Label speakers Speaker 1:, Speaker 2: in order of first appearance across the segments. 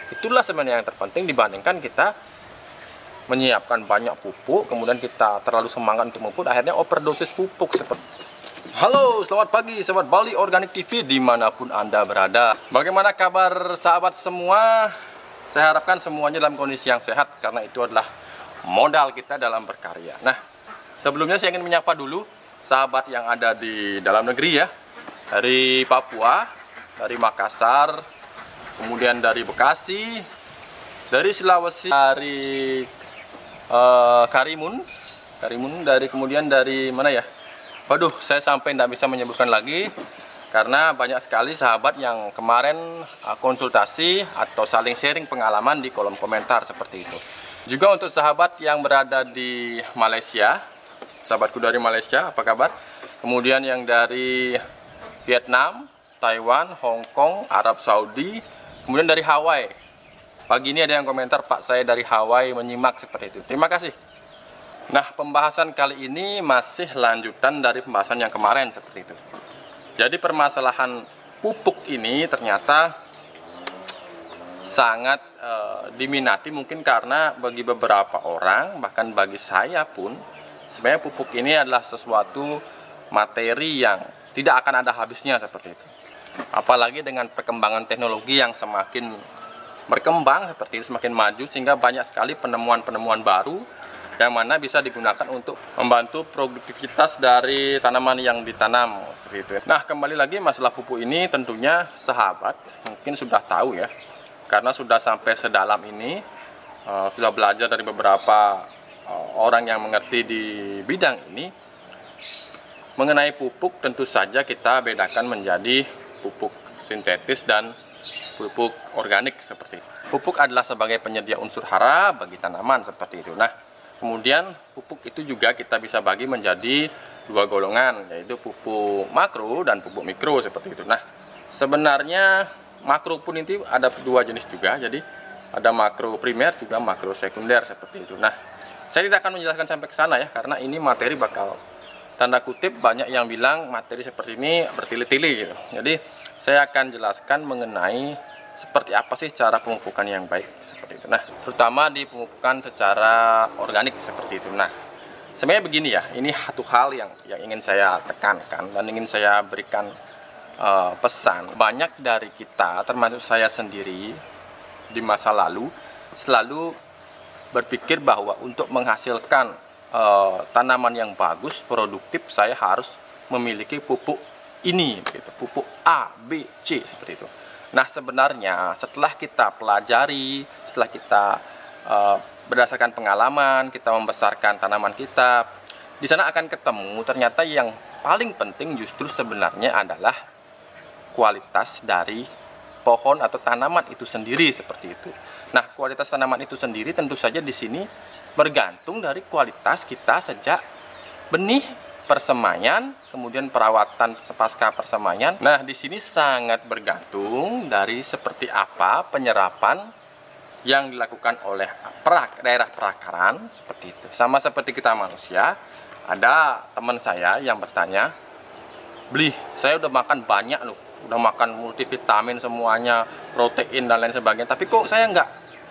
Speaker 1: Itulah sebenarnya yang terpenting dibandingkan kita menyiapkan banyak pupuk, kemudian kita terlalu semangat untuk memupuk, akhirnya overdosis pupuk seperti. Halo, selamat pagi sahabat Bali Organik TV dimanapun Anda berada. Bagaimana kabar sahabat semua? Saya harapkan semuanya dalam kondisi yang sehat, karena itu adalah modal kita dalam berkarya. Nah, sebelumnya saya ingin menyapa dulu sahabat yang ada di dalam negeri ya. Dari Papua, dari Makassar, kemudian dari Bekasi, dari Sulawesi, dari Karimun, kemudian dari mana ya? Waduh, saya sampai tidak bisa menyebutkan lagi karena banyak sekali sahabat yang kemarin konsultasi atau saling sharing pengalaman di kolom komentar seperti itu. Juga untuk sahabat yang berada di Malaysia, sahabatku dari Malaysia, apa kabar? Kemudian yang dari Vietnam, Taiwan, Hong Kong, Arab Saudi, kemudian dari Hawaii. Pagi ini ada yang komentar, Pak, saya dari Hawaii menyimak seperti itu. Terima kasih. Nah, pembahasan kali ini masih lanjutan dari pembahasan yang kemarin seperti itu. Jadi permasalahan pupuk ini ternyata sangat diminati, mungkin karena bagi beberapa orang, bahkan bagi saya pun, sebenarnya pupuk ini adalah sesuatu materi yang tidak akan ada habisnya seperti itu. Apalagi dengan perkembangan teknologi yang semakin berkembang seperti itu, semakin maju, sehingga banyak sekali penemuan-penemuan baru yang mana bisa digunakan untuk membantu produktivitas dari tanaman yang ditanam seperti itu. Nah, kembali lagi masalah pupuk ini, tentunya sahabat mungkin sudah tahu ya, karena sudah sampai sedalam ini, sudah belajar dari beberapa orang yang mengerti di bidang ini. Mengenai pupuk, tentu saja kita bedakan menjadi pupuk sintetis dan pupuk organik seperti itu. Pupuk adalah sebagai penyedia unsur hara bagi tanaman seperti itu. Nah, kemudian pupuk itu juga kita bisa bagi menjadi dua golongan, yaitu pupuk makro dan pupuk mikro seperti itu. Nah, sebenarnya makro pun itu ada dua jenis juga, jadi ada makro primer juga makro sekunder seperti itu. Nah, saya tidak akan menjelaskan sampai ke sana ya, karena ini materi bakal tanda kutip banyak yang bilang materi seperti ini bertele-tele gitu. Jadi saya akan jelaskan mengenai seperti apa sih cara pemupukan yang baik seperti itu. Nah, terutama di pemupukan secara organik seperti itu. Nah, sebenarnya begini ya, ini satu hal yang ingin saya tekankan dan ingin saya berikan pesan. Banyak dari kita, termasuk saya sendiri di masa lalu, selalu berpikir bahwa untuk menghasilkan tanaman yang bagus, produktif, saya harus memiliki pupuk ini, gitu. Pupuk A, B, C seperti itu. Nah, sebenarnya setelah kita pelajari, setelah kita berdasarkan pengalaman, kita membesarkan tanaman kita, di sana akan ketemu ternyata yang paling penting justru sebenarnya adalah kualitas dari pohon atau tanaman itu sendiri seperti itu. Nah, kualitas tanaman itu sendiri tentu saja di sini bergantung dari kualitas kita sejak benih, persemaian, kemudian perawatan pasca persemaian. Nah, di sini sangat bergantung dari seperti apa penyerapan yang dilakukan oleh daerah perakaran seperti itu. Sama seperti kita manusia, ada teman saya yang bertanya, "Beli, saya udah makan banyak loh, udah makan multivitamin semuanya, protein dan lain sebagainya, tapi kok saya nggak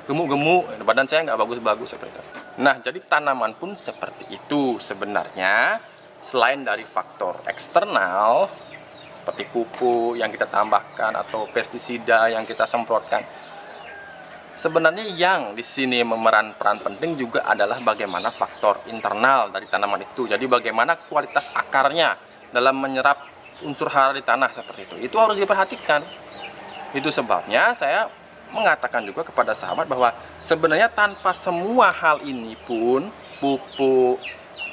Speaker 1: gemuk-gemuk, badan saya nggak bagus-bagus seperti itu." Nah, jadi tanaman pun seperti itu sebenarnya. Selain dari faktor eksternal seperti pupuk yang kita tambahkan atau pestisida yang kita semprotkan, sebenarnya yang di sini memeran peran penting juga adalah bagaimana faktor internal dari tanaman itu. Jadi bagaimana kualitas akarnya dalam menyerap unsur hara di tanah seperti itu. Itu harus diperhatikan. Itu sebabnya saya mengatakan juga kepada sahabat bahwa sebenarnya tanpa semua hal ini pun, pupuk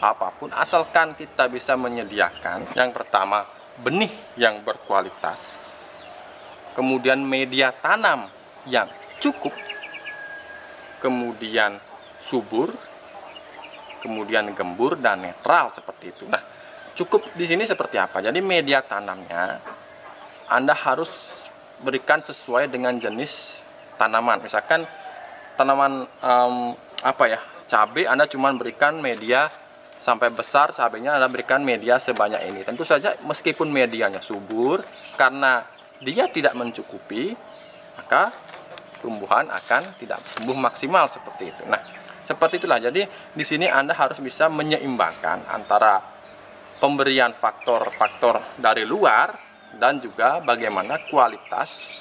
Speaker 1: apapun, asalkan kita bisa menyediakan yang pertama benih yang berkualitas, kemudian media tanam yang cukup, kemudian subur, kemudian gembur dan netral seperti itu. Nah, cukup di sini seperti apa? Jadi media tanamnya Anda harus berikan sesuai dengan jenis tanaman. Misalkan tanaman cabai, Anda cuma berikan media sampai besar cabainya, Anda berikan media sebanyak ini. Tentu saja meskipun medianya subur, karena dia tidak mencukupi, maka tumbuhan akan tidak tumbuh maksimal seperti itu. Nah, seperti itulah. Jadi di sini Anda harus bisa menyeimbangkan antara pemberian faktor-faktor dari luar dan juga bagaimana kualitas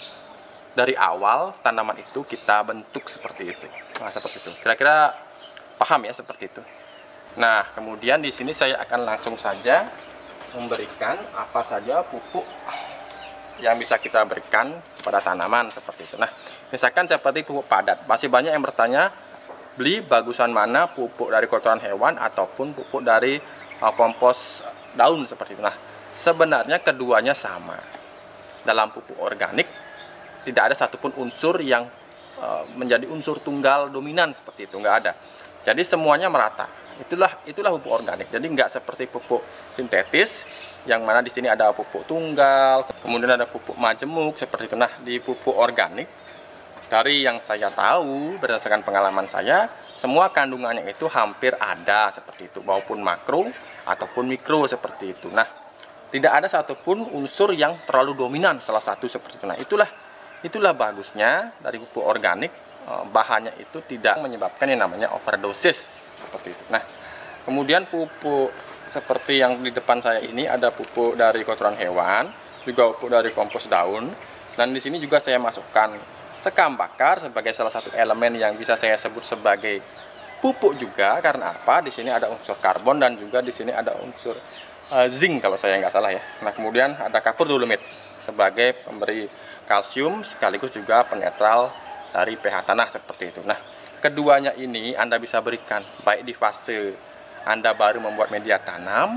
Speaker 1: dari awal tanaman itu kita bentuk seperti itu. Nah, seperti itu. Kira-kira paham ya seperti itu. Nah, kemudian di sini saya akan langsung saja memberikan apa saja pupuk yang bisa kita berikan pada tanaman seperti itu. Nah, misalkan seperti pupuk padat. Masih banyak yang bertanya, beli bagusan mana, pupuk dari kotoran hewan ataupun pupuk dari kompos daun seperti itu. Nah, sebenarnya keduanya sama. Dalam pupuk organik tidak ada satupun unsur yang menjadi unsur tunggal dominan seperti itu, nggak ada. Jadi semuanya merata. Itulah pupuk organik. Jadi nggak seperti pupuk sintetis yang mana di sini ada pupuk tunggal, kemudian ada pupuk majemuk seperti itu. Nah, di pupuk organik dari yang saya tahu berdasarkan pengalaman saya, semua kandungannya itu hampir ada seperti itu, maupun makro ataupun mikro seperti itu. Nah, tidak ada satupun unsur yang terlalu dominan salah satu seperti itu. Nah, itulah bagusnya dari pupuk organik. Bahannya itu tidak menyebabkan yang namanya overdosis seperti itu. Nah, kemudian pupuk seperti yang di depan saya ini ada pupuk dari kotoran hewan, juga pupuk dari kompos daun, dan di sini juga saya masukkan sekam bakar sebagai salah satu elemen yang bisa saya sebut sebagai pupuk juga. Karena apa? Di sini ada unsur karbon dan juga di sini ada unsur zinc kalau saya nggak salah ya. Nah, kemudian ada kapur dolomit sebagai pemberi kalsium sekaligus juga penetral dari pH tanah seperti itu. Nah, keduanya ini Anda bisa berikan baik di fase Anda baru membuat media tanam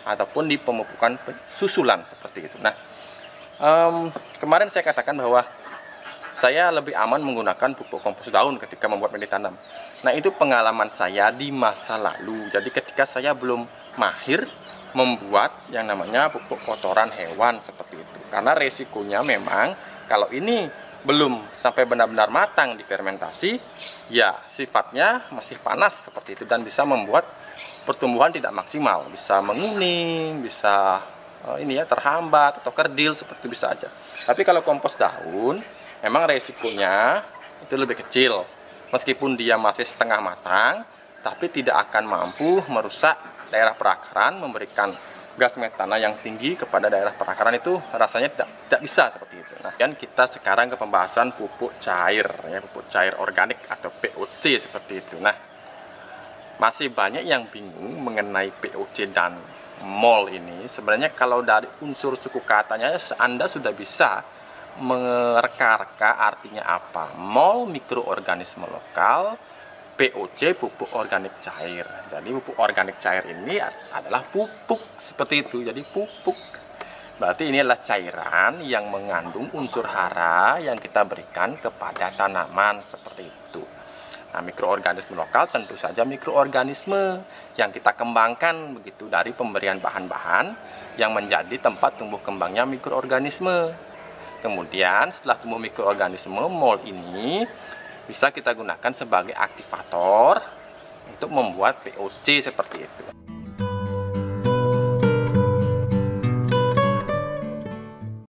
Speaker 1: ataupun di pemupukan susulan seperti itu. Nah, kemarin saya katakan bahwa saya lebih aman menggunakan pupuk kompos daun ketika membuat media tanam. Nah, itu pengalaman saya di masa lalu. Jadi ketika saya belum mahir membuat yang namanya pupuk kotoran hewan seperti itu. Karena resikonya memang kalau ini belum sampai benar-benar matang difermentasi, ya sifatnya masih panas seperti itu dan bisa membuat pertumbuhan tidak maksimal, bisa menguning, bisa terhambat atau kerdil seperti itu bisa aja. Tapi kalau kompos daun memang resikonya itu lebih kecil, meskipun dia masih setengah matang, tapi tidak akan mampu merusak daerah perakaran, memberikan gas metana yang tinggi kepada daerah perakaran itu rasanya tidak bisa seperti itu. Nah, dan kita sekarang ke pembahasan pupuk cair, ya, pupuk cair organik atau POC seperti itu. Nah, masih banyak yang bingung mengenai POC dan MOL ini. Sebenarnya kalau dari unsur suku katanya Anda sudah bisa mereka-reka artinya apa. MOL mikroorganisme lokal, POC pupuk organik cair. Jadi pupuk organik cair ini adalah pupuk seperti itu. Jadi pupuk berarti ini adalah cairan yang mengandung unsur hara yang kita berikan kepada tanaman seperti itu. Nah, mikroorganisme lokal tentu saja mikroorganisme yang kita kembangkan begitu dari pemberian bahan-bahan yang menjadi tempat tumbuh kembangnya mikroorganisme. Kemudian setelah tumbuh mikroorganisme, MOL ini bisa kita gunakan sebagai aktivator untuk membuat POC seperti itu.